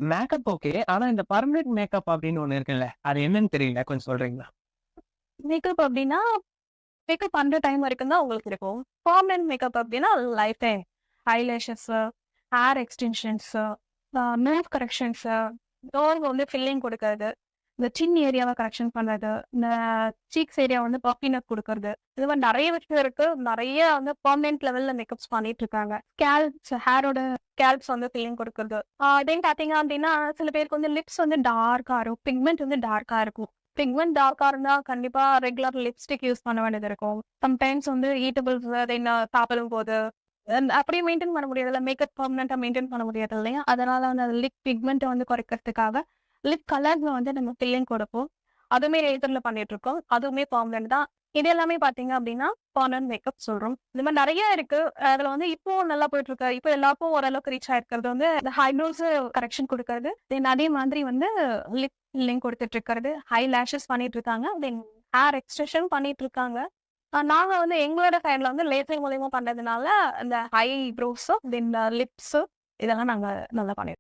Makeup okay. ஆனா இந்த permanent makeup அப்படின்னு ஒண்ணு இருக்குல்ல. அது என்னன்னு தெரியல. கொஞ்சம் சொல்றீங்களா? மேக்கப் அப்டின்னா, மேக்கப் பண்ற டைம் வரைக்கும் தான் உங்களுக்கு இருக்கும். பெர்மனன்ட் மேக்கப் அப்டின்னா life time. Eyelashes, hair extensions, nerve corrections, nose வந்து ஃபில்லிங் குடுக்கறது, இந்த சின் ஏரியாவ கரெக்ஷன் பண்றது, இந்த சீக்ஸ் ஏரியா வந்து பஃபினஸ் குடுக்கறது. இது மாரி நெறைய விஷயம் இருக்கு. நெறைய வந்து பெர்மனன்ட் லெவல்ல மேக்கப்ஸ் பண்ணிட்டு இருக்காங்க. ஸ்கேல்ப்ஸ் ஹேரோட ஸ்கேல்ப்ஸ் வந்து ஃபில்லிங் குடுக்கறது. தென் பார்த்தீங்க அப்டின்னா, சில பேருக்கு வந்து லிப்ஸ் வந்து டார்க்கா இருக்கும். பிக்மெண்ட் வந்து டார்க்கா இருக்கும். பிக்மெண்ட் டார்க்கா இருந்தா கண்டிப்பா ரெகுலர் லிப்ஸ்டிக் யூஸ் பண்ண வேண்டியது இருக்கும். சம்டைம்ஸ் வந்து ஈட்டபிள்ஸ் தென் சாப்பிடும்போது அப்படியே மெயின்டெயின் பண்ண முடியாதுல்ல. மேக்கப் பெர்மனன்ட்டா மெயின்டெயின் பண்ண முடியாது இல்லையா? அதனால வந்து அந்த லிப் பிக்மெண்ட்ட வந்து குறைக்கிறதுக்காக லிப் கலர்ல வந்து நம்ம ஃபில்லிங் கொடுப்போம். அதுவுமே லேசர்ல பண்ணிட்டுருக்கோம். அதுவுமே பெர்மனன்ட் தான். இது எல்லாமே பார்த்தீங்க அப்படின்னா, பெர்மனன்ட் மேக்கப் சொல்றோம். இந்த மாரி நெறைய இருக்கு. அதுல வந்து இப்போ நல்லா போயிட்டுருக்கு. இப்போ எல்லாருக்கும் ஓரளவுக்கு ரீச் ஆயிருக்கிறது வந்து இந்த ஐப்ரோஸ் கரெக்ஷன் குடுக்கறது. தென் அதே மாதிரி வந்து லிப் ஃபில்லிங் குடுத்துட்டு இருக்கிறது. ஹை லேஷஸ் பண்ணிட்டு இருக்காங்க. தென் ஹேர் எக்ஸ்டென்ஷன் பண்ணிட்டு இருக்காங்க. நாங்க வந்து எங்களோட சைட்ல வந்து லேசர் மூலியமா பண்றதுனால, இந்த ஐ ப்ரோஸு தென் லிப்ஸு இதெல்லாம் நாங்க நல்லா பண்ணியிருக்கோம்.